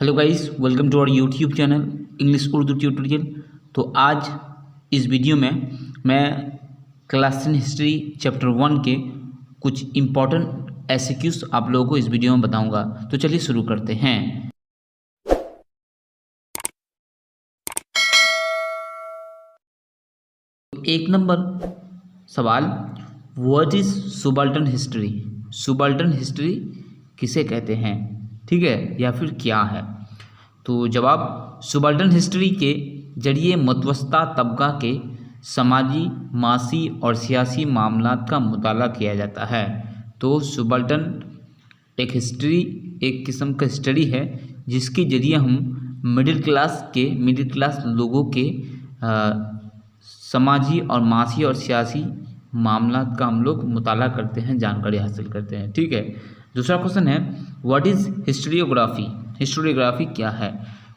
Hello guys, welcome to our YouTube channel English Urdu tutorial. तो आज इस वीडियो में मैं क्लास 10 हिस्ट्री चैप्टर 1 के कुछ इम्पॉर्टेंट एमसीक्यूज आप लोगों को इस वीडियो में बताऊंगा। तो चलिए शुरू करते हैं। एक नंबर सवाल, व्हाट इज सुबाल्टर्न हिस्ट्री? सुबाल्टर्न हिस्ट्री किसे कहते हैं, ठीक है, या फिर क्या है? तो जवाब, सुबाल्टर्न हिस्ट्री के जरिए मतवस्ता तबका के समाजी, मासी और सियासी मामलात का मुताला किया जाता है। तो सुबाल्टर्न एक हिस्ट्री, एक किस्म का स्टडी है जिसके जरिए हम मिडिल क्लास लोगों के समाजी और मासी और सियासी मामलात का हम लोग मुताला करते हैं, जानकारी हासिल करते हैं, ठीक है। दूसरा क्वेश्चन है, व्हाट इज़ हिस्टोरियोग्राफी? हिस्टोरियोग्राफी क्या है?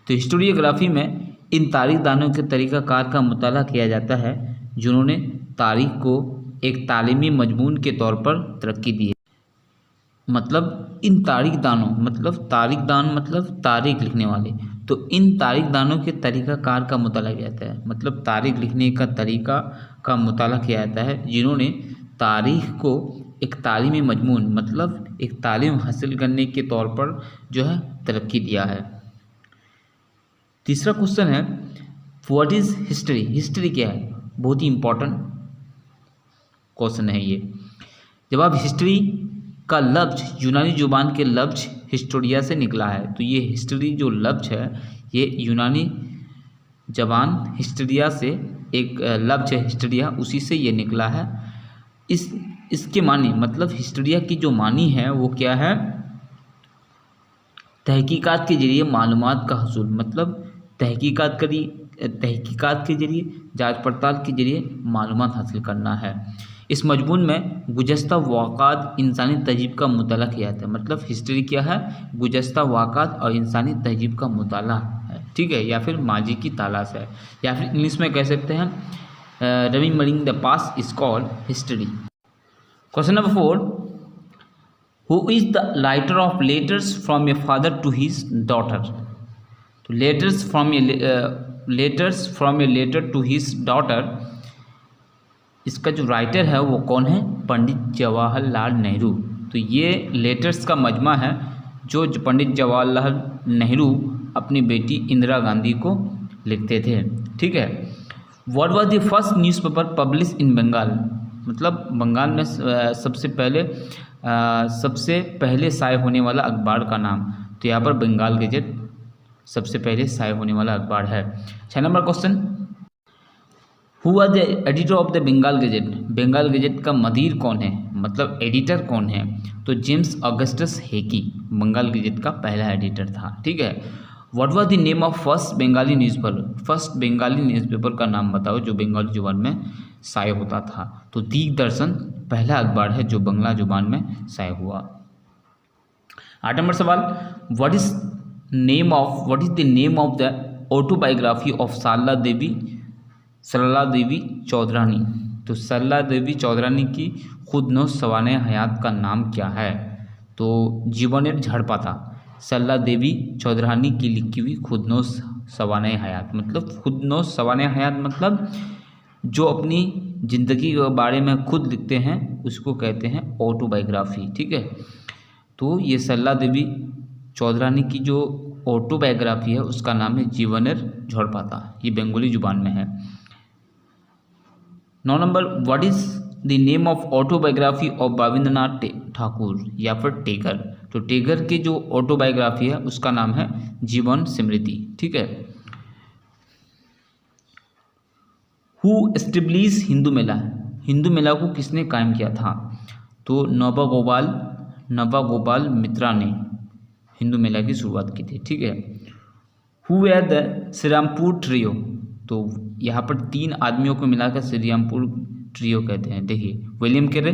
तो हिस्टोरियोग्राफी में इन तारीखदानों के तरीक़ाकार का मुताला किया जाता है जिन्होंने तारीख को एक तालीमी मजमून के तौर पर तरक्की दी है। मतलब इन तारीखदानों, मतलब तारीखदान मतलब तारीख लिखने वाले, तो इन तारीखदानों के तरीक़ाकार का मुताला किया जाता है, मतलब तारीख लिखने का तरीक़ा का मुताला किया जाता है जिन्होंने तारीख को एक तालीमी मजमून, मतलब एक तालीम हासिल करने के तौर पर जो है तरक्की दिया है। तीसरा क्वेश्चन है, व्हाट इज़ हिस्ट्री? हिस्ट्री क्या है? बहुत ही इम्पोर्टेंट क्वेश्चन है ये। जवाब, हिस्ट्री का लफ्ज़ यूनानी जुबान के लफ्ज़ हिस्टोरिया से निकला है। तो ये हिस्ट्री जो लफ्ज़ है ये यूनानी जबान हिस्टोरिया से एक लफ्ज़ है हिस्टोरिया, उसी से ये निकला है। इसके मानी, मतलब हिस्टोरिया की जो मानी है वो क्या है? तहकीकात के जरिए मालूमात का हसूल, मतलब तहकीकात के जरिए, जांच पड़ताल के जरिए मालूमात हासिल करना है। इस मजमून में गुज़श्ता वाक़ात इंसानी तहज़ीब का मुताला किया जाता है। मतलब हिस्ट्री क्या है? गुज़श्ता वाक़ात और इंसानी तहज़ीब का मुताला है, ठीक है, या फिर माजी की तलाश है, या फिर इंग्लिश में कह सकते हैं remembering the past is called history. Question number 4, who is the writer of letters from a father to his daughter? तो letters from a letter to his daughter, इसका जो राइटर है वो कौन है? पंडित जवाहरलाल नेहरू। तो ये लेटर्स का मजमा है जो पंडित जवाहरलाल नेहरू अपनी बेटी इंदिरा गांधी को लिखते थे, ठीक है। What was the first newspaper publish in Bengal? मतलब बंगाल में सबसे पहले शाये होने वाला अखबार का नाम। तो यहाँ पर बंगाल गजेट सबसे पहले शाये होने वाला अखबार है। 6 number question, who was the editor of the Bengal gazette? Bengal gazette का मदीर कौन है, मतलब एडिटर कौन है? तो James Augustus Hicky Bengal gazette का पहला एडिटर था, ठीक है। What was the name of first Bengali newspaper? First Bengali newspaper का नाम बताओ जो बंगाली जुबान में शाये होता था। तो दिग्दर्शन पहला अखबार है जो बंगला जुबान में शाये हुआ। 8 नंबर सवाल, what is the name of the autobiography of Sarala Devi Chaudhurani? तो सरला देवी चौधरानी की खुदनोश सवाने हयात का नाम क्या है? तो जीवनेर झड़पाता। सरला देवी चौधरानी की लिखी हुई खुदनोश सवाने हयात, मतलब खुदनोश सवाने हयात मतलब जो अपनी ज़िंदगी के बारे में खुद लिखते हैं उसको कहते हैं ऑटोबायोग्राफी, ठीक है। तो ये सरला देवी चौधरानी की जो ऑटोबायोग्राफी है उसका नाम है जीवनेर झड़पाता, ये बंगाली जुबान में है। 9 number, what is the name of autobiography of Rabindranath Thakur या फिर टेगर? तो टेगर की जो ऑटोबायोग्राफी है उसका नाम है जीवन स्मृति, ठीक है। हु एस्टेब्लिश हिंदू मेला? हिंदू मेला को किसने कायम किया था? तो नवा गोपाल मित्रा ने हिंदू मेला की शुरुआत की थी, ठीक है। Who are the Serampore trio? तो यहाँ पर 3 आदमियों को मिलाकर श्रीरामपुर ट्रियो कहते हैं। देखिए, William Carey,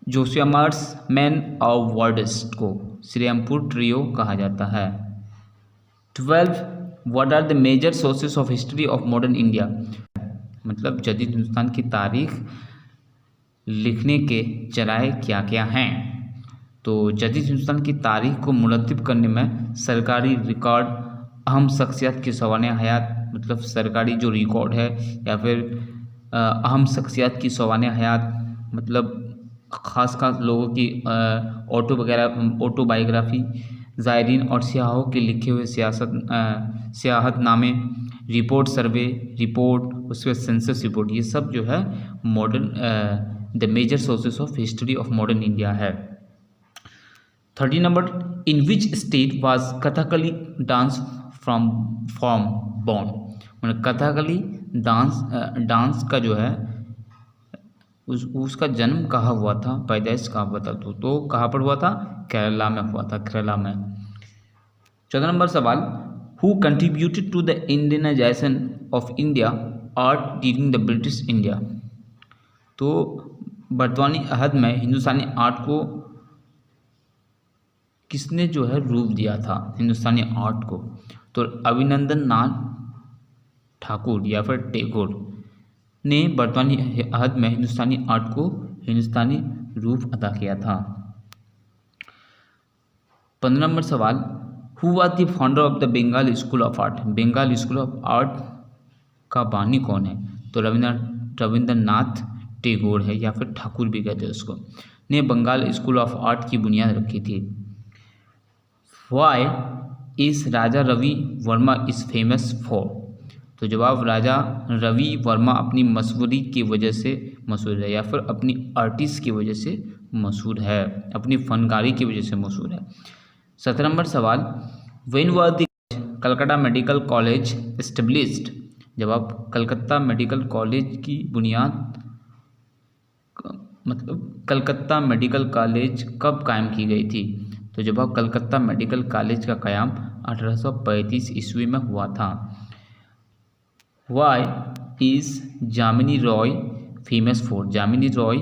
Joshua Marshman और वार्डस्ट को श्रीरामपुर ट्रियो कहा जाता है। 12, what are the major sources of history of modern India? मतलब जदीद हिंदुस्तान की तारीख लिखने के जराए क्या क्या हैं? तो जदीद हिंदुस्तान की तारीख को मुरतब करने में सरकारी रिकॉर्ड, अहम शख्सियत की सवाने हयात, मतलब सरकारी जो रिकॉर्ड है या फिर अहम शख्सियत की सवाने हयात, मतलब ख़ास लोगों की ऑटोबायोग्राफी, ज़ायरीन और सियाहों के लिखे हुए सियाहतनामे, रिपोर्ट, सर्वे रिपोर्ट, उसके बाद सेंसस रिपोर्ट, ये सब जो है modern the major sources of history of modern India है। 30 number, in which state was Kathakali dance from born, मतलब कथकली डांस का जो है उसका जन्म कहाँ हुआ था, पैदाइश कहाँ हुआ था, तो कहाँ पर हुआ था, केरला में हुआ था, केरला में। 14 नंबर सवाल, who contributed to the Indianization of India art during the British India, तो बरतानी अहद में हिंदुस्तानी आर्ट को किसने जो है रूप दिया था, हिंदुस्तानी आर्ट को, तो अभिनंदन नाथ ठाकुर या फिर टैगोर ने बरतानी अहद में हिंदुस्तानी आर्ट को हिंदुस्तानी रूप अदा किया था। 15 नंबर सवाल, who was the founder of the Bengal school of art, Bengal school of art का बानी कौन है, तो रविंद्रनाथ टैगोर है या फिर ठाकुर भी कहते हैं उसको, ने बंगाल स्कूल ऑफ आर्ट की बुनियाद रखी थी। Why is Raja Ravi Varma is famous for, तो जवाब राजा रवि वर्मा अपनी मशहूरी की वजह से मशहूर है या फिर अपनी आर्टिस्ट की वजह से मशहूर है, अपनी फनकारी की वजह से मशहूर है। 17 नंबर सवाल, when was the Calcutta medical college established, जवाब कलकत्ता मेडिकल कॉलेज की बुनियाद, मतलब कलकत्ता मेडिकल कॉलेज कब कायम की गई थी, तो जवाब कलकत्ता मेडिकल कॉलेज का क़याम 1835 ईस्वी में हुआ था। Why is Jamini Roy famous for, Jamini Roy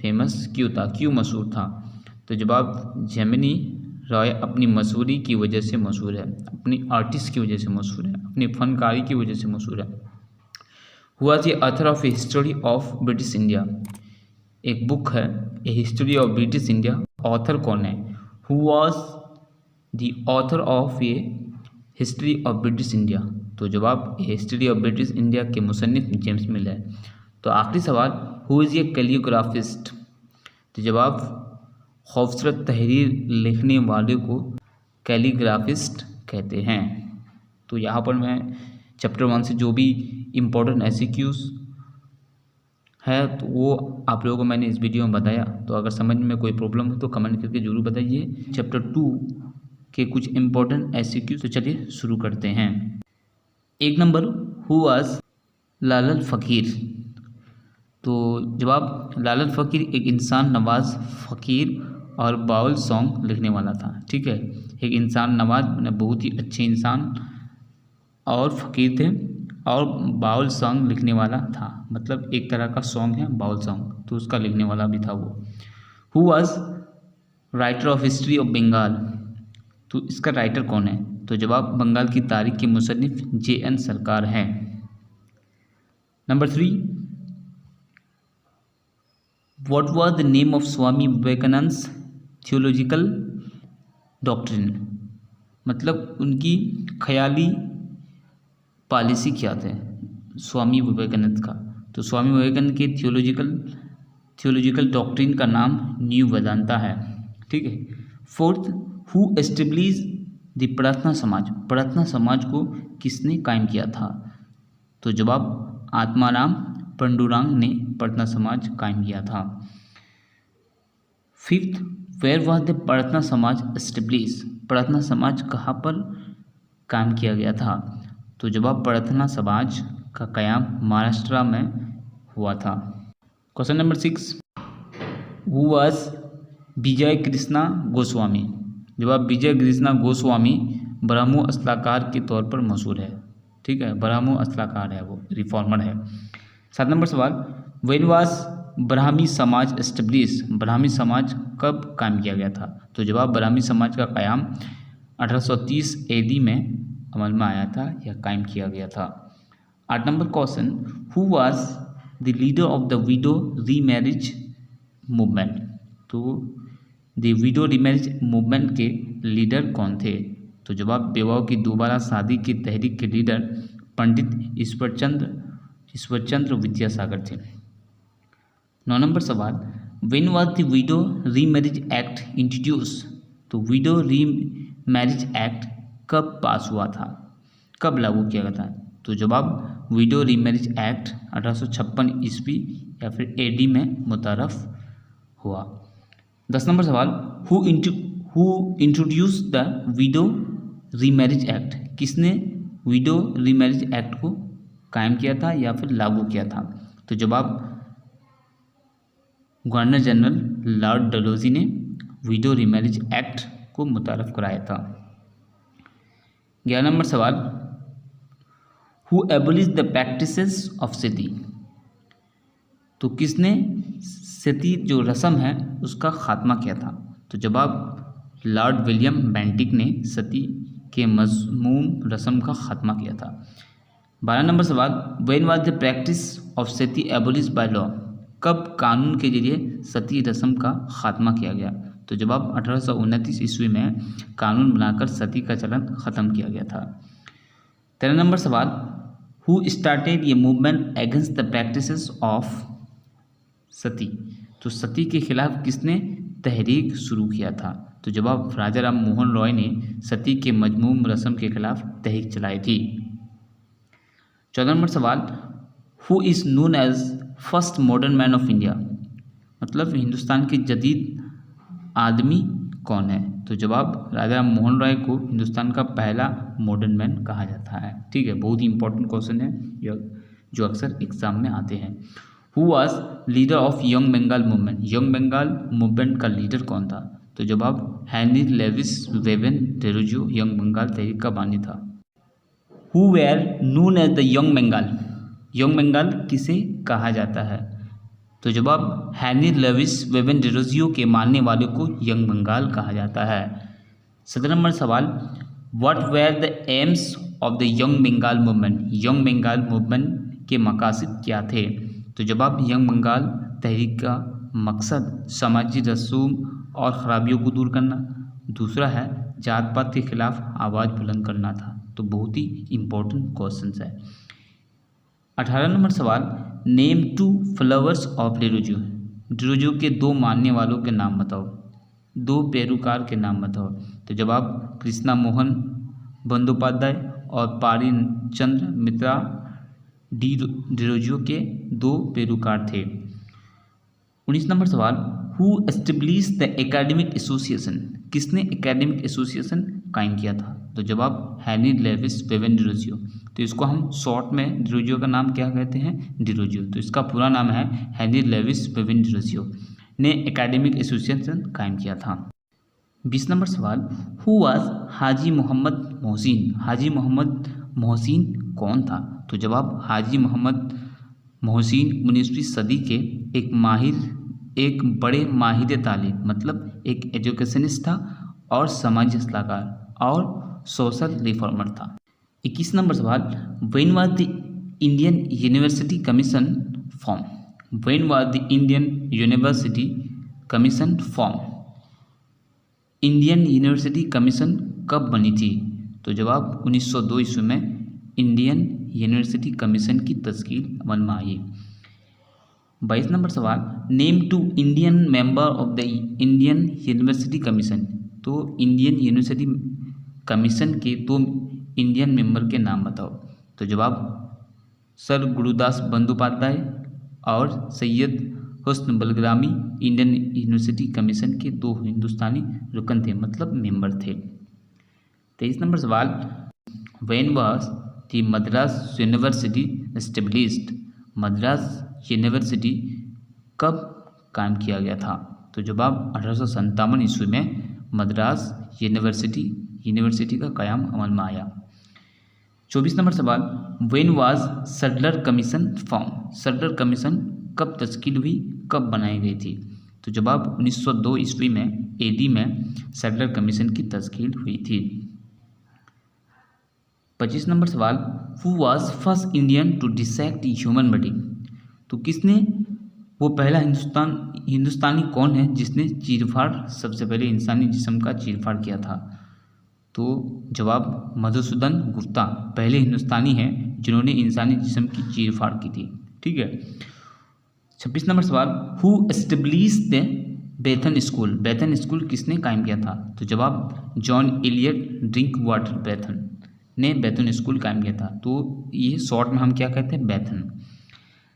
famous क्यों था, क्यों मशहूर था, तो जवाब जामिनी रॉय अपनी मशहूरी की वजह से मशहूर है, अपनी आर्टिस्ट की वजह से मशहूर है, अपनी फनकारी की वजह से मशहूर है। Who the author of a history of British India, एक बुक है a history of British India, author कौन है, who was the author of a history of British India, तो जवाब हिस्ट्री ऑफ ब्रिटिश इंडिया के मुसन्निफ जेम्स मिल है। तो आखिरी सवाल, हु इज़ ए कैलीग्राफिस्ट, तो जवाब खूबसूरत तहरीर लिखने वाले को कैलीग्राफिस्ट कहते हैं। तो यहाँ पर मैं चैप्टर 1 से जो भी इम्पोर्टेंट एमसीक्यूज है तो वो आप लोगों को मैंने इस वीडियो में बताया। तो अगर समझ में कोई प्रॉब्लम हो तो कमेंट करके ज़रूर बताइए। चैप्टर 2 के कुछ इम्पोर्टेंट एमसीक्यूज, तो चलिए शुरू करते हैं। 1 नंबर, हु वाज लालन फ़कीर, तो जवाब लालन फ़कीर एक इंसान नवाज फ़कीर और बाउल सॉन्ग लिखने वाला था। ठीक है, एक इंसान नवाज बहुत ही अच्छे इंसान और फ़कीर थे और बाउल सॉन्ग लिखने वाला था, मतलब एक तरह का सॉन्ग है बाउल सॉन्ग, तो उसका लिखने वाला भी था वो। Who was writer of history of Bengal, तो इसका राइटर कौन है, तो जवाब बंगाल की तारीख के मुसन्निफ JN सरकार हैं। Number 3, what was the name of Swami Vivekananda theological doctrine, मतलब उनकी ख्याली पॉलिसी क्या थे स्वामी विवेकानंद का, तो स्वामी विवेकानंद के थियोलॉजिकल डॉक्ट्रिन का नाम न्यू वेदांता है। ठीक है। 4th, हु एस्टेब्लिश द प्रार्थना समाज, प्रार्थना समाज को किसने कायम किया था, तो जवाब आत्माराम पंडुरांग ने प्रार्थना समाज कायम किया था। 5th, वेयर वाज द प्रार्थना समाज एस्टेब्लिश, प्रार्थना समाज कहाँ पर कायम किया गया था, तो जवाब प्रार्थना समाज का क़याम महाराष्ट्र में हुआ था। क्वेश्चन नंबर 6, हु वाज विजय कृष्णा गोस्वामी, जवाब विजय कृष्णा गोस्वामी ब्रह्मो अस्लाकार के तौर पर मशहूर है। ठीक है, ब्रह्मो अस्लाकार है, वो रिफॉर्मर है। 7 नंबर सवाल, व्हेन वाज ब्राह्मी समाज एस्टेब्लिश, ब्राह्मी समाज कब कायम किया गया था, तो जवाब ब्राह्मी समाज का क़याम 1830 AD में अमल में आया था या कायम किया गया था। 8 number question, who was the leader of the widow remarriage movement, तो द विडो रीमैरिज मूवमेंट के लीडर कौन थे? तो जवाब बेवाओं की दोबारा शादी की तहरीक के लीडर पंडित ईश्वरचंद्र विद्यासागर थे। 9 नंबर सवाल, when was the widow remarriage act introduce? तो विडो रीमैरिज एक्ट कब पास हुआ था, कब लागू किया गया था? तो जवाब विडो रीमैरिज एक्ट 1856 ईस्वी या फिर एडी में मुतारफ हुआ। 10 नंबर सवाल, who introduce the widow remarriage act? किसने विडो रीमैरिज एक्ट को कायम किया था या फिर लागू किया था? तो जवाब गवर्नर जनरल लॉर्ड डलहौजी ने विडो रीमैरिज एक्ट को मुतारफ कराया था। 11 नंबर सवाल, who abolish the practices of sati? तो किसने सती जो रस्म है उसका खात्मा किया था? तो जवाब लॉर्ड विलियम बेंटिक ने सती के मज़मूम रस्म का खात्मा किया था। 12 नंबर सवाल, when was the practice of Sati abolish by law? कब कानून के जरिए सती रस्म का खात्मा किया गया? तो जवाब 1829 ईस्वी में कानून बनाकर सती का चलन ख़त्म किया गया था। 13 नंबर सवाल, हु स्टार्टेड ये movement against the practices of sati? तो सती के खिलाफ किसने तहरीक शुरू किया था? तो जवाब राजा राम मोहन रॉय ने सती के मजमूम रस्म के खिलाफ तहरीक चलाई थी। 14 नंबर सवाल, who is known as first modern man of India? मतलब हिंदुस्तान के जदीद आदमी कौन है? तो जवाब राजा राम मोहन रॉय को हिंदुस्तान का पहला मॉडर्न मैन कहा जाता है। ठीक है, बहुत ही इंपॉर्टेंट क्वेश्चन है जो अक्सर एग्जाम में आते हैं। Who was leader of young Bengal movement? Young Bengal movement का लीडर कौन था? तो जवाब Henry Louis Vivian Derozio young Bengal तहरीक का बानी था। Who were known as the young Bengal? Young Bengal किसे कहा जाता है? तो जवाब हेनरी लेविस वेवन डेरोजियो के मानने वालों को यंग बंगाल कहा जाता है। 17 नंबर सवाल, what were the aims of the young Bengal movement? Young Bengal movement के मकासद क्या थे? तो जवाब यंग बंगाल तहरीक का मकसद समाजी रसूम और ख़राबियों को दूर करना, दूसरा है जात पात के खिलाफ आवाज़ बुलंद करना था। तो बहुत ही इम्पोर्टेंट क्वेश्चन है। 18 नंबर सवाल, name 2 followers of Derozio? Derozio के 2 मानने वालों के नाम बताओ, 2 पैरोकार के नाम बताओ। तो जवाब कृष्णा मोहन बंदोपाध्याय और पारी चंद्र मित्रा डेरोजियो के 2 पैरोकार थे। 19 नंबर सवाल, who establish the academic association? किसने एकेडमिक एसोसिएशन कायम किया था? तो जवाब हेनरी लेविस वेवन डेरोजियो। तो इसको हम शॉर्ट में डेरोजियो का नाम क्या कहते हैं? डेरोजियो। तो इसका पूरा नाम है हेनरी लेविस वेवन डेरोजियो ने एकेडमिक एसोसिएशन कायम किया था। 20 नंबर सवाल, हु वाज हाजी मोहम्मद मोहसिन? हाजी मोहम्मद मोहसिन कौन था? तो जवाब हाजी मोहम्मद मोहसिन 19वीं सदी के एक बड़े माहिर तालीम मतलब एक एजुकेशनिस्ट था और समाज सलाहकार और सोशल रिफॉर्मर था। 21 नंबर सवाल, when was the Indian university commission form? When was the Indian university commission form? Indian university commission कब बनी थी? तो जवाब 1902 ईस्वी में इंडियन यूनिवर्सिटी कमीशन की तश्कील अमल में आई। 22 नंबर सवाल, name 2 Indian member of the Indian university commission? तो इंडियन यूनिवर्सिटी कमीशन के 2 इंडियन मेंबर के नाम बताओ। तो जवाब सर गुरुदास बंदोपाध्याय और सैयद हुस्न बलग्रामी इंडियन यूनिवर्सिटी कमीशन के 2 हिंदुस्तानी रुकन थे मतलब मेंबर थे। 23 नंबर सवाल, when was the Madras university established? Madras university कब कायम किया गया था? तो जवाब 1857 ईस्वी में मद्रास यूनिवर्सिटी का क़याम अमल में आया। 24 नंबर सवाल, when was Sadler commission form? Sadler commission कब तश्कील हुई, कब बनाई गई थी? तो जवाब 1902 ईस्वी में एडी में सडलर कमीशन की तश्कील हुई थी। 25 नंबर सवाल, who was first Indian to dissect human body? तो किसने वो पहला हिंदुस्तानी कौन है जिसने चीरफाड़, सबसे पहले इंसानी जिस्म का चीरफाड़ किया था? तो जवाब मधुसूदन गुप्ता पहले हिंदुस्तानी हैं जिन्होंने इंसानी जिस्म की चीरफाड़ की थी। ठीक है। 26 नंबर सवाल, हु एस्टेब्लिश द बेथन स्कूल? बेथन स्कूल किसने कायम किया था? तो जवाब जॉन एलियट ड्रिंक वाटर बेथन ने बेथन स्कूल कायम किया था। तो ये शॉर्ट में हम क्या कहते हैं? बेथन।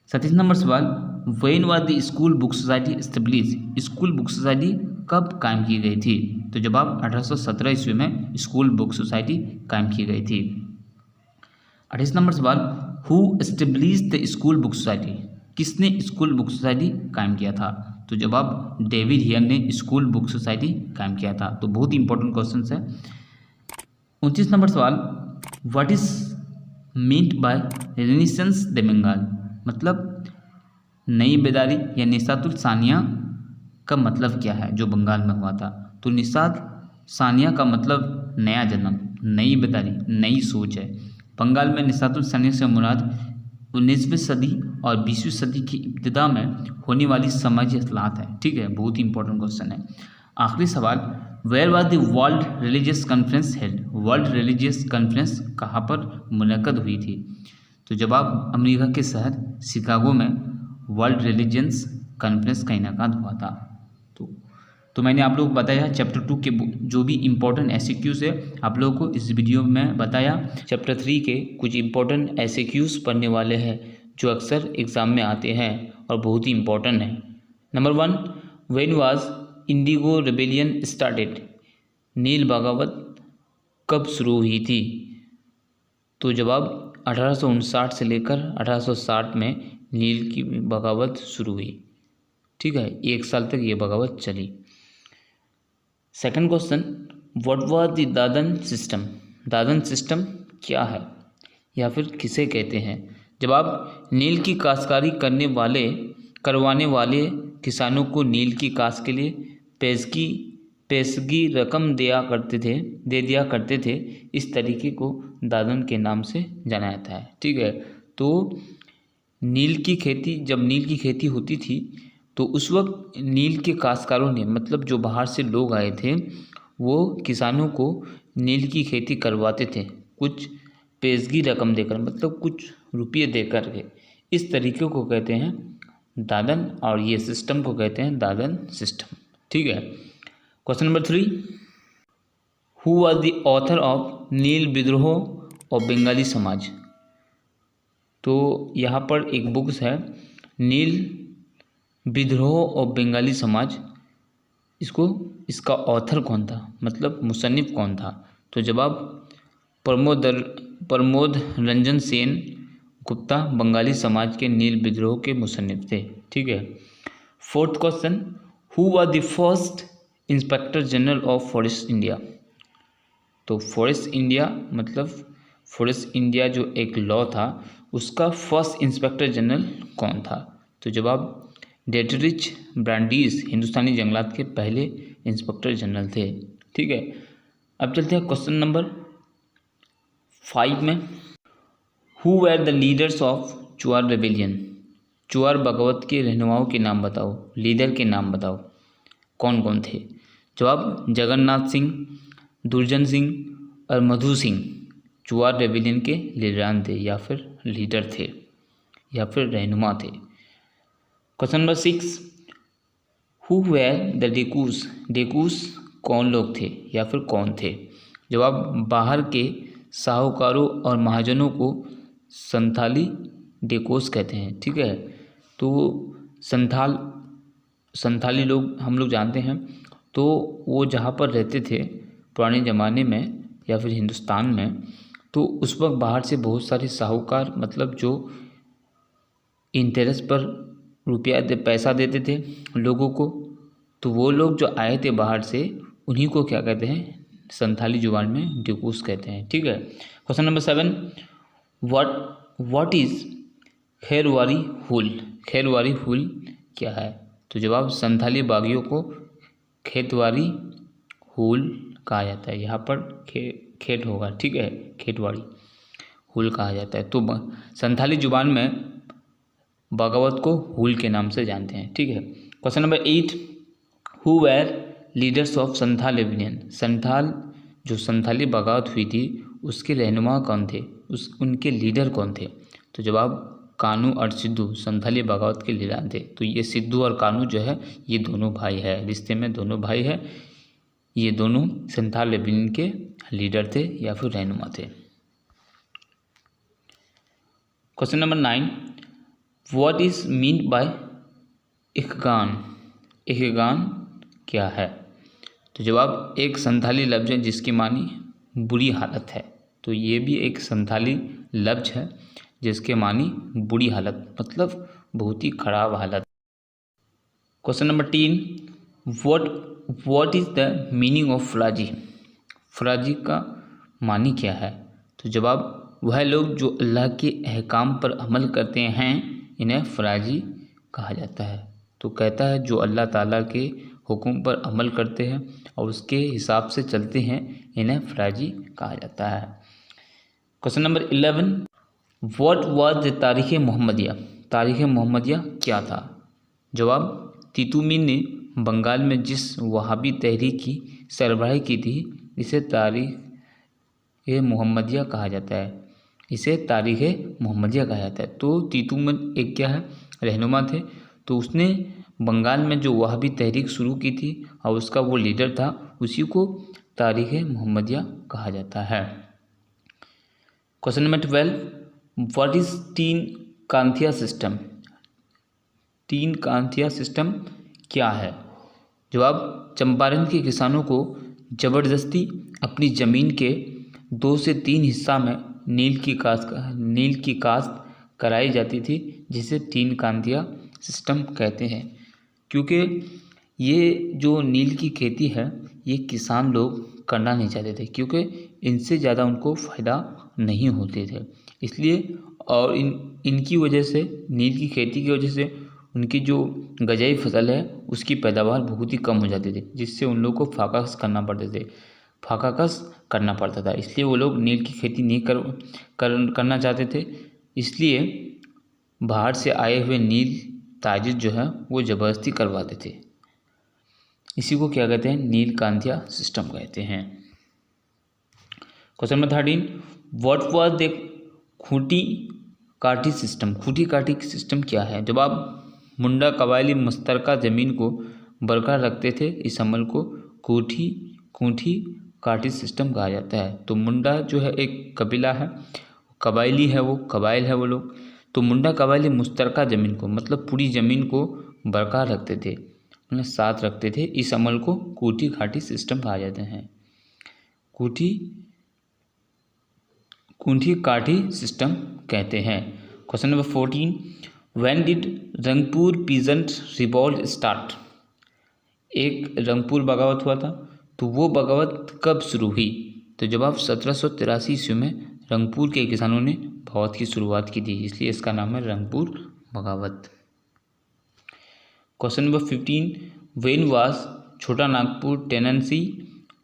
37 नंबर सवाल, when was the school book society establish? School book society कब कायम की गई थी? तो जवाब 1817 ईस्वी में स्कूल बुक सोसाइटी कायम की गई थी। 28 नंबर सवाल, who establish the school book society? किसने स्कूल बुक सोसाइटी कायम किया था? तो जवाब डेविड हियर ने स्कूल बुक सोसाइटी कायम किया था। तो बहुत ही इंपॉर्टेंट क्वेश्चन है। 29 नंबर सवाल, what is meant by renaissance the Bengal? मतलब नई बेदारी या निसातुल सानिया का मतलब क्या है जो बंगाल में हुआ था? तो निसात सानिया का मतलब नया जन्म, नई बेदारी, नई सोच है। बंगाल में निसातुल सानिया से मुराद 19वीं सदी और 20वीं सदी की इब्तिदा में होने वाली समाजी असलाहत है। ठीक है, बहुत ही इंपॉर्टेंट क्वेश्चन है। आखिरी सवाल, where was the world religious conference held? World religious conference कहाँ पर मुनक्कद हुई थी? तो जवाब अमेरिका के शहर शिकागो में वर्ल्ड रिलीजियंस कॉन्फ्रेंस का इनेकाद हुआ था। तो मैंने आप लोगों को बताया चैप्टर 2 के जो भी इम्पोर्टेंट एसएक्यूज है आप लोगों को इस वीडियो में बताया। चैप्टर 3 के कुछ इम्पोर्टेंट एसएक्यूज पढ़ने वाले हैं जो अक्सर एग्ज़ाम में आते हैं और बहुत ही इम्पोर्टेंट है। Number 1, when was indigo rebellion started? नील बगावत कब शुरू हुई थी? तो जवाब 1859 से लेकर 1860 में नील की बगावत शुरू हुई। ठीक है, 1 साल तक ये बगावत चली। Second question, what was the dadan system? Dadan system क्या है या फिर किसे कहते हैं? जवाब नील की काश्तकारी करवाने वाले किसानों को नील की काश्त के लिए पेशगी रकम दे दिया करते थे। इस तरीके को दादन के नाम से जाना जाता है। ठीक है, तो जब नील की खेती होती थी तो उस वक्त नील के काश्तकारों ने, मतलब जो बाहर से लोग आए थे, वो किसानों को नील की खेती करवाते थे कुछ पेशगी रकम देकर, मतलब कुछ रुपये देकर के। इस तरीके को कहते हैं दादन और ये सिस्टम को कहते हैं दादन सिस्टम। ठीक है। Question number 3, who was the author of Neel Vidroh और बंगाली समाज? तो यहाँ पर एक बुक्स है नील विद्रोह और बंगाली समाज। इसका ऑथर कौन था, मतलब मुसन्निफ कौन था? तो जवाब प्रमोद रंजन सेन गुप्ता बंगाली समाज के नील विद्रोह के मुसन्निफ थे। ठीक है। Fourth question, who was the first inspector general of forest India? तो फॉरेस्ट इंडिया मतलब फॉरेस्ट इंडिया जो एक लॉ था उसका फर्स्ट इंस्पेक्टर जनरल कौन था? तो जवाब डेटरिच ब्रांडीज हिंदुस्तानी जंगलात के पहले इंस्पेक्टर जनरल थे। ठीक है, अब चलते हैं क्वेश्चन नंबर 5 में। Who were the leaders of Chuar rebellion? Chuar बगावत के रहनुमाओं के नाम बताओ, लीडर के नाम बताओ, कौन कौन थे? जवाब जगन्नाथ सिंह, दुर्जन सिंह और मधु सिंह चुआर रेबेलियन के लीडरान थे या फिर लीडर थे या फिर रहनुमा थे। Question number 6, who were the डेकूस? डेकूस कौन लोग थे या फिर कौन थे? जवाब बाहर के साहूकारों और महाजनों को संथाली डेकोस कहते हैं। ठीक है, तो संथाली लोग हम लोग जानते हैं। तो वो जहाँ पर रहते थे पुराने ज़माने में या फिर हिंदुस्तान में, तो उस वक्त बाहर से बहुत सारे साहूकार, मतलब जो इंटरेस्ट पर पैसा देते थे लोगों को, तो वो लोग जो आए थे बाहर से उन्हीं को क्या कहते हैं? संथाली जुबान में डेकूस कहते हैं। ठीक है। क्वेश्चन नंबर 7, व्हाट इज खैरवारी हुल? खैरवारी हुल क्या है? तो जवाब संथाली बागियों को खेतवारी हुल कहा जाता है। यहाँ पर खेत होगा। ठीक है, खेतवाड़ी हुल कहा जाता है। तो संथाली जुबान में बगावत को हुल के नाम से जानते हैं। ठीक है, question number 8, who were leaders of Santhal rebellion. Santhal जो संथाली बगावत हुई थी उसके रहनुमा कौन थे, उनके लीडर कौन थे। तो जवाब कानू और सिद्धू संथाली बगावत के लीडर थे। तो ये सिद्धू और कानू जो है ये दोनों भाई है, रिश्ते में दोनों भाई है। ये दोनों संथाल रेबेलियन के लीडर थे या फिर रहनुमा थे। Question number 9, what is mean by इखगान। इखगान क्या है। तो जवाब एक संथाली लफ्ज़ है जिसकी मानी बुरी हालत है। तो ये भी एक संथाली लफ्ज़ है जिसके मानी बुरी हालत, मतलब बहुत ही खराब हालत। Question number 3, what is the meaning of Faraizi. Faraizi का मानी क्या है। तो जवाब वह लोग जो अल्लाह के अहकाम पर अमल करते हैं इन्हें फराजी कहा जाता है। तो कहता है जो अल्लाह ताला के हुक्म पर अमल करते हैं और उसके हिसाब से चलते हैं इन्हें फराजी कहा जाता है। Question number 11, what was the तारीख़ मोहम्मदिया। तारीख़ मोहम्मदिया क्या था। जवाब तीतुमीर ने बंगाल में जिस वहाबी तहरीक की सरबराही की थी इसे तारीख़ मोहम्मदिया कहा जाता है। इसे तारीख़ मोहम्मदिया कहा जाता है। तो तीतुमीर एक क्या है, रहनुमा थे। तो उसने बंगाल में जो वहाबी तहरीक शुरू की थी और उसका वो लीडर था, उसी को तारीख़ मोहम्मदिया कहा जाता है। क्वेश्चन नंबर 12, व्हाट इज़ तीन कांतिया सिस्टम। तीन कांतिया सिस्टम क्या है। जवाब चंपारण के किसानों को ज़बरदस्ती अपनी ज़मीन के 2 से 3 हिस्सा में नील की काश्त कराई जाती थी, जिसे तीन कांतिया सिस्टम कहते हैं। क्योंकि ये जो नील की खेती है ये किसान लोग करना नहीं चाहते थे, क्योंकि इनसे ज़्यादा उनको फ़ायदा नहीं होते थे। इसलिए और इनकी वजह से, नील की खेती की वजह से उनकी जो गजाई फसल है उसकी पैदावार बहुत ही कम हो जाती थी, जिससे उन लोगों को फाकाकश करना पड़ता था। इसलिए वो लोग नील की खेती नहीं करना चाहते थे। इसलिए बाहर से आए हुए नील ताजिर जो है वो ज़बरदस्ती करवाते थे। इसी को क्या कहते हैं, नील कांतिया सिस्टम कहते हैं। Question number 13, what was the Khunti काठी सिस्टम। खूंटी काठी सिस्टम क्या है। जवाब मुंडा कबायली मुश्तरका ज़मीन को बरकरार रखते थे। इस अमल को खूंटी काठी सिस्टम कहा जाता है। तो मुंडा जो है एक कबीला है, कबायली है, वो कबाइल है वो लोग। तो मुंडा कबायली मुश्तरका ज़मीन को, मतलब पूरी ज़मीन को बरकरार रखते थे, मतलब साथ रखते थे। इस अमल को खूंटी काठी सिस्टम कहा जाते हैं। खूंटी काठी सिस्टम कहते हैं। Question number 14, when did Rangpur peasant revolt start. एक रंगपुर बगावत हुआ था, तो वो बगावत कब शुरू हुई। तो जवाब 1783 ईस्वी में रंगपुर के किसानों ने बगावत की शुरुआत की थी, इसलिए इसका नाम है रंगपुर बगावत। क्वेश्चन नंबर 15, व्हेन वाज छोटा नागपुर टेनेंसी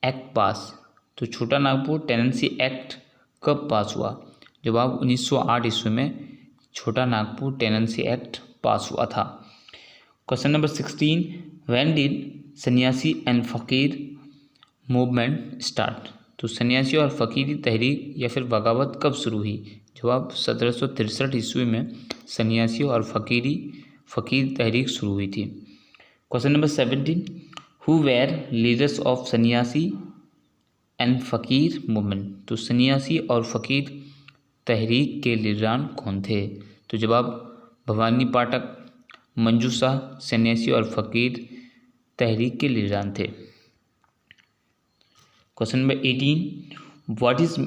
एक्ट पास। तो छोटा नागपुर टेनेंसी एक्ट कब पास हुआ। जवाब 1908 ईस्वी में छोटा नागपुर टेनेंसी एक्ट पास हुआ था। क्वेश्चन नंबर 16, व्हेन डिड सन्यासी एंड फ़कीर मूवमेंट स्टार्ट। तो सन्यासी और फ़कीरी तहरीक या फिर बगावत कब शुरू हुई। जवाब 1763 ईस्वी में सन्यासी और फ़कीर तहरीक शुरू हुई थी। Question number 17, who were leaders of सन्यासी एंड फ़कीर मूवमेंट। तो सन्यासी और फ़कीर तहरीक के लीडरान कौन थे। तो जवाब भवानी पाठक, मंजू शाह सन्यासी और फ़कीर तहरीक के लीडरान थे। Question number 18, what is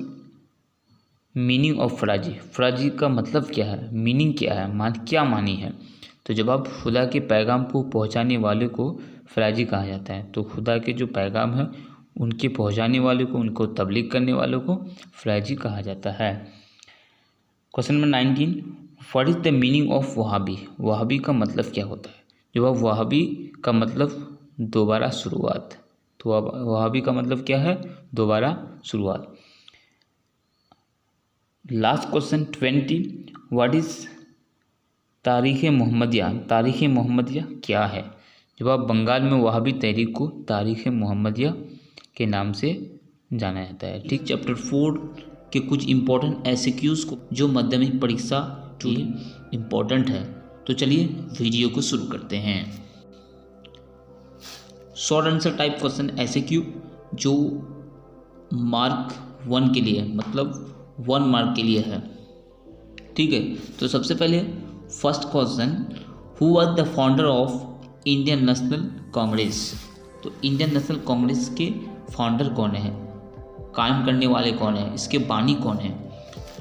meaning of Faraizi. Faraizi का मतलब क्या है, मीनिंग क्या है, क्या मानी है। तो जवाब खुदा के पैगाम को पहुंचाने वाले को फराजी कहा जाता है। तो खुदा के जो पैगाम है उनके पहुंचाने वाले को, उनको तबलीग करने वालों को फराजी कहा जाता है। Question number 19, what is the meaning of Wahhabi. Wahhabi का मतलब क्या होता है। जवाब वहाबी का मतलब दोबारा शुरुआत। तो वहाबी का मतलब क्या है, दोबारा शुरुआत। लास्ट क्वेश्चन 20, व्हाट इज़ तारीख़ मोहम्मदिया क्या है? जवाब बंगाल में वहाबी तहरीक को तारीख़ मोहम्मदिया के नाम से जाना जाता है। ठीक, चैप्टर 4 के कुछ इम्पोर्टेंट एमसीक्यूज़ को जो माध्यमिक परीक्षा के इम्पोर्टेंट है, तो चलिए वीडियो को शुरू करते हैं। Short answer type question MCQ जो मार्क 1 के लिए, मतलब 1 मार्क के लिए है। ठीक है, तो सबसे पहले first question, who was the founder of Indian national Congress? तो इंडियन नेशनल कांग्रेस के फाउंडर कौन है, कायम करने वाले कौन है, इसके बानी कौन है?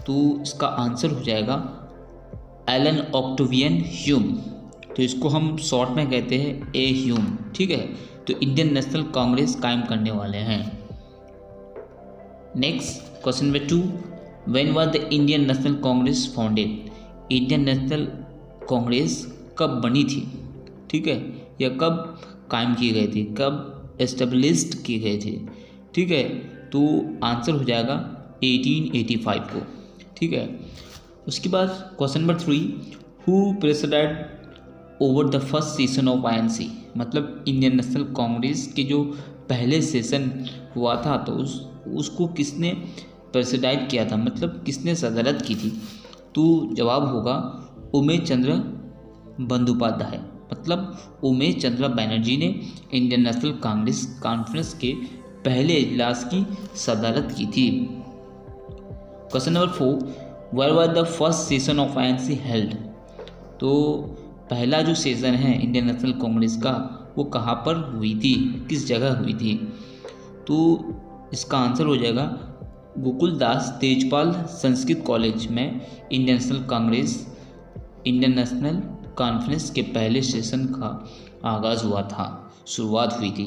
तो इसका आंसर हो जाएगा एलन ऑक्टेवियन ह्यूम। तो इसको हम शॉर्ट में कहते हैं ए ह्यूम। ठीक है, तो इंडियन नेशनल कांग्रेस कायम करने वाले हैं। Next question number 2, when was the Indian national Congress founded? Indian national Congress कब बनी थी? ठीक है, या कब कायम की गई थी, कब एस्टेब्लिश्ड की गई थी? ठीक है, तो आंसर हो जाएगा 1885 को। ठीक है, उसके बाद question number 3, who preceded over the first session of INC? मतलब इंडियन नेशनल कांग्रेस के जो पहले सेशन हुआ था, तो उसको किसने प्रेसिडाइड किया था, मतलब किसने सदारत की थी? तो जवाब होगा उमेश चंद्र बंदोपाध्याय, मतलब उमेश चंद्र बनर्जी ने इंडियन नेशनल कांग्रेस कॉन्फ्रेंस के पहले इजलास की सदारत की थी। Question number 4, where was the first session of INC held? तो पहला जो सेशन है इंडियन नेशनल कांग्रेस का, वो कहाँ पर हुई थी, किस जगह हुई थी? तो इसका आंसर हो जाएगा गोकुलदास तेजपाल संस्कृत कॉलेज में इंडियन नेशनल कॉन्फ्रेंस के पहले सेशन का आगाज़ हुआ था, शुरुआत हुई थी।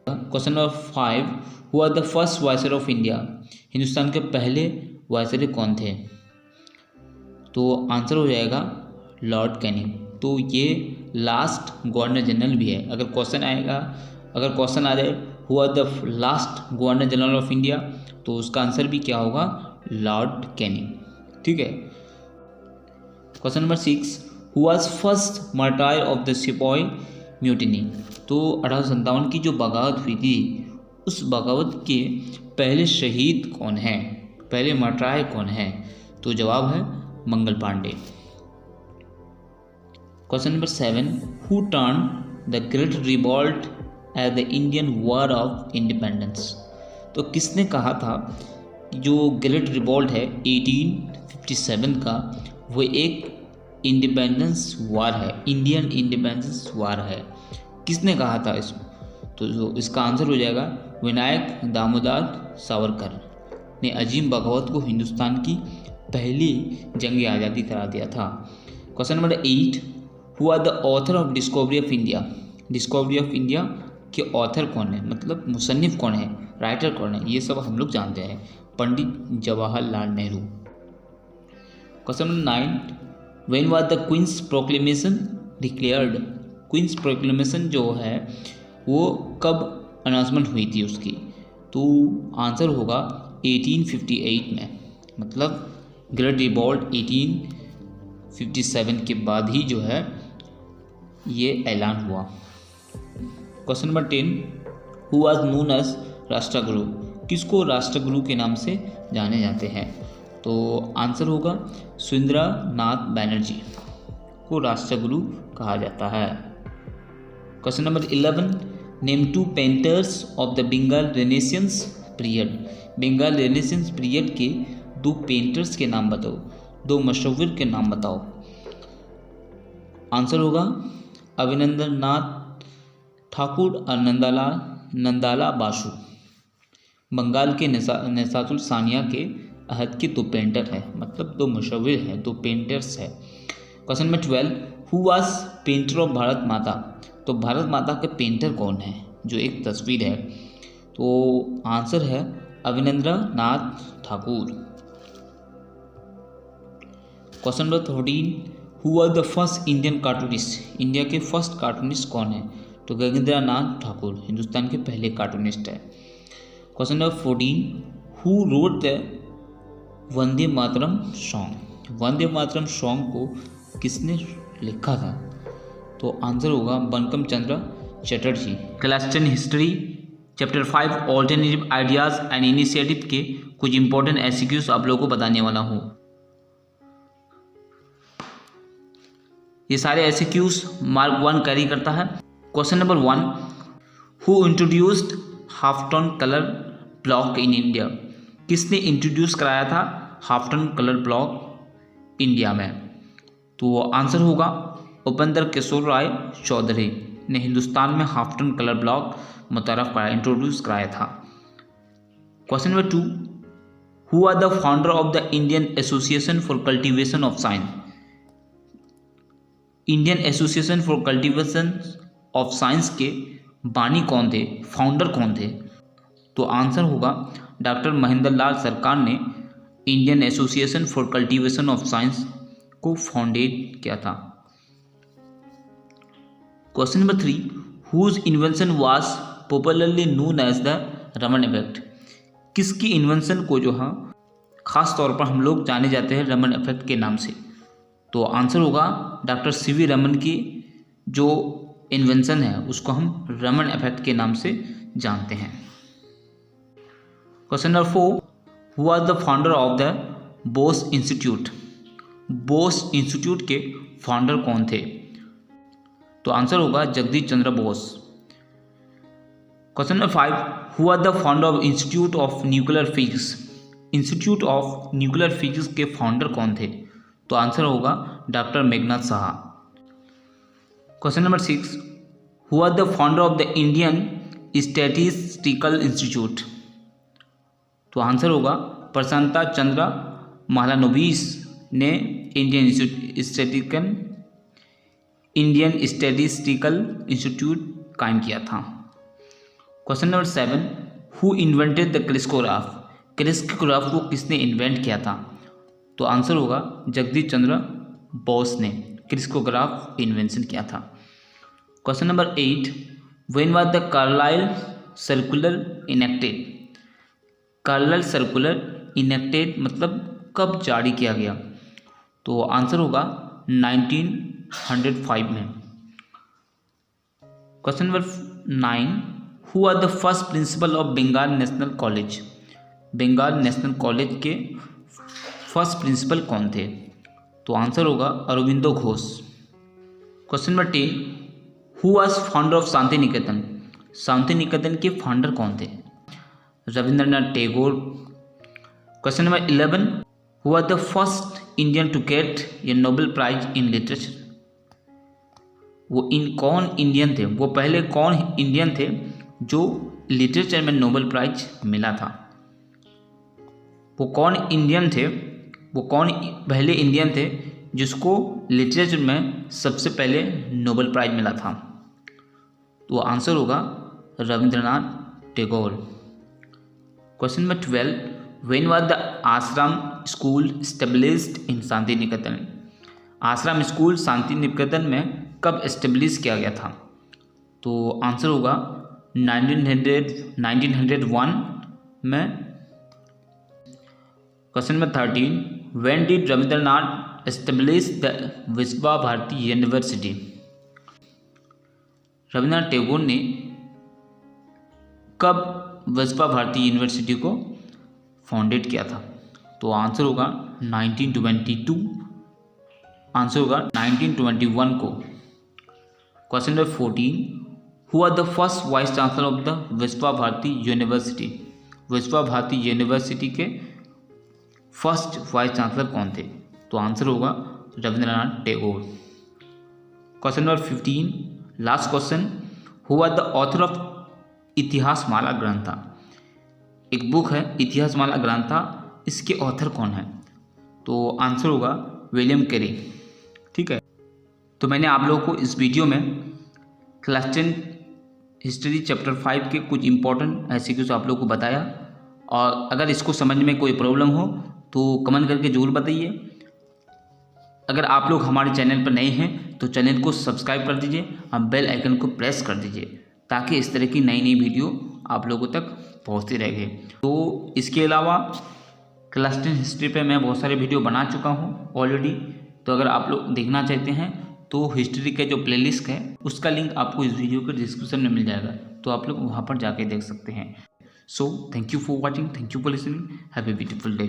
Question number 5, who are the first viceroy of India? Hindustan के पहले वायसरॉय कौन थे? तो आंसर हो जाएगा लॉर्ड कैनिंग। तो ये लास्ट गवर्नर जनरल भी है। अगर क्वेश्चन आ जाए who are the last governor general of India, तो उसका आंसर भी क्या होगा, लॉर्ड कैनिंग। ठीक है, question number 6, who was first martyr of the sepoy mutiny? तो 1857 की जो बगावत हुई थी, उस बगावत के पहले शहीद कौन है, पहले मार्टायर कौन है? तो जवाब है Mangal Pandey. Question number 7, who turn the great revolt at the Indian war of independence? तो किसने कहा था जो ग्रेट रिवॉल्ट है 1857 का, वो एक इंडिपेंडेंस वार है, इंडियन इंडिपेंडेंस वार है? किसने कहा था इसको? तो जो इसका आंसर हो जाएगा विनायक दामोदर सावरकर ने अजीम बगावत को हिंदुस्तान की पहली जंग आज़ादी करा दिया था। Question number 8, who are the author of discovery of India? Discovery of India के ऑथर कौन है, मतलब मुसन्निफ कौन है, राइटर कौन है? ये सब हम लोग जानते हैं, Pandit Jawaharlal Nehru. Question number 9, when was the queen's proclamation declared? Queen's proclamation जो है वो कब अनाउंसमेंट हुई थी उसकी? तो आंसर होगा 1858 में, मतलब ग्रेट रिवॉल्ट 1857 के बाद ही जो है ये ऐलान हुआ। Question number 10, who was known as Rashtraguru? किसको राष्ट्रगुरु के नाम से जाने जाते हैं? तो आंसर होगा सुरेंद्रनाथ बैनर्जी को राष्ट्रगुरु कहा जाता है। Question number 11, name 2 painters of the Bengal renaissance period? Bengal renaissance period के 2 पेंटर्स के नाम बताओ, 2 मशहूर के नाम बताओ। आंसर होगा अभिनंदननाथ ठाकुर और नंदाला बासु। बंगाल के नेसातुल सानिया के अहद के 2 पेंटर हैं, मतलब 2 मशहूर हैं, 2 पेंटर्स हैं। Question number 12, who was painter of Bharat माता? तो भारत माता के पेंटर कौन है, जो एक तस्वीर है? तो आंसर है Abanindranath Thakur. Question number 13, who was the first Indian cartoonist? India के फर्स्ट कार्टूनिस्ट कौन है? तो गगनेंद्रनाथ ठाकुर हिंदुस्तान के पहले कार्टूनिस्ट है। Question number 14, who wrote the Vande Mataram song? Vande Mataram song को किसने लिखा था? तो आंसर होगा Bankim Chandra Chatterjee. Class 10 history chapter 5 alternative ideas and initiative के कुछ इंपॉर्टेंट एमसीक्यूज आप लोगों को बताने वाला हूँ। ये सारे एमसीक्यूज मार्क 1 कैरी करता है। Question number 1, who introduced half tone colour block in India? किसने इंट्रोड्यूस कराया था half tone colour block India में? तो आंसर होगा उपेंद्र किशोर राय चौधरी ने हिंदुस्तान में हाफ टोन कलर ब्लॉक मुतरफ कराया, इंट्रोड्यूस कराया था। Question number 2, who are the founder of the Indian association for cultivation of science? Indian association for cultivation of science के बानी कौन थे, फाउंडर कौन थे? तो आंसर होगा डॉक्टर महेंद्र लाल सरकार ने Indian association for cultivation of science को फाउंडेट किया था। Question number 3, whose invention was popularly known as the Raman effect? किसकी इन्वेंशन को जो है खास तौर पर हम लोग जाने जाते हैं रमन इफेक्ट के नाम से? तो आंसर होगा डॉक्टर सीवी रमन की जो इन्वेंशन है उसको हम रमन इफेक्ट के नाम से जानते हैं। Question number 4, who are the founder of the Bose institute? Bose institute के फाउंडर कौन थे? तो आंसर होगा Jagadish Chandra Bose. Question number 5, who are the founder of institute of nuclear physics? Institute of nuclear physics के फाउंडर कौन थे? तो आंसर होगा doctor Meghnad Saha. Question number 6, who are the founder of the Indian statistical institute? तो आंसर होगा प्रशांता चंद्र महालानोबिस ने Indian statistical institute कायम किया था। Question number 7, who invented the crescograph? Crescograph को किसने इन्वेंट किया था? तो आंसर होगा जगदीश चंद्र बोस ने क्रिस्कोग्राफ इन्वेंशन किया था। Question number 8, when was the Carlyle circular enacted? Carlyle circular enacted मतलब कब जारी किया गया? तो आंसर होगा 1905 में। Question number 9, who are the first principal of Bengal national college? Bengal national college के फर्स्ट प्रिंसिपल कौन थे? तो आंसर होगा Aurobindo Ghosh. Question number 10, who was founder of Shantiniketan? Shantiniketan के फाउंडर कौन थे? Rabindranath Tagore. Question number 11, who are the first Indian to get a Nobel prize in literature? कौन Indian थे, वो पहले कौन इंडियन थे जो लिटरेचर में नोबेल प्राइज मिला था? वो कौन पहले इंडियन थे जिसको लिटरेचर में सबसे पहले नोबेल प्राइज मिला था? तो आंसर होगा Rabindranath Tagore. Question number 12, when was the आश्रम school established in Shanti Niketan? आश्रम स्कूल शांति निकेतन में कब एस्टेब्लिश किया गया था? तो आंसर होगा 1901 में। Question number 13, when did Rabindranath establish the Vishwa Bharati university? Rabindranath Tagore ने कब विश्वा भारती यूनिवर्सिटी को फाउंडेट किया था? तो आंसर होगा 1922। आंसर होगा 1921 को। Question number 14, who are the first vice chancellor of the Vishwa Bharati university? Vishwa Bharati university के फर्स्ट वाइस चांसलर कौन थे? तो आंसर होगा Rabindranath Tagore. Question number 15, last question, who are the author of Itihas Mala Grantha? एक बुक है इतिहास माला ग्रंथा, इसके ऑथर कौन है? तो आंसर होगा विलियम कैरी। ठीक है, तो मैंने आप लोगों को इस वीडियो में क्लास 10 हिस्ट्री चैप्टर 5 के कुछ इंपॉर्टेंट एमसीक्यूज आप लोगों को बताया, और अगर इसको समझने में कोई प्रॉब्लम हो तो कमेंट करके ज़रूर बताइए। अगर आप लोग हमारे चैनल पर नए हैं तो चैनल को सब्सक्राइब कर दीजिए और बेल आइकन को प्रेस कर दीजिए ताकि इस तरह की नई नई वीडियो आप लोगों तक पहुंचती रहेगी। तो इसके अलावा क्लास 10 हिस्ट्री पे मैं बहुत सारे वीडियो बना चुका हूं ऑलरेडी, तो अगर आप लोग देखना चाहते हैं तो हिस्ट्री का जो प्लेलिस्ट है उसका लिंक आपको इस वीडियो के डिस्क्रिप्शन में मिल जाएगा, तो आप लोग वहाँ पर जाके देख सकते हैं। So thank you for watching, thank you for listening, have a beautiful day.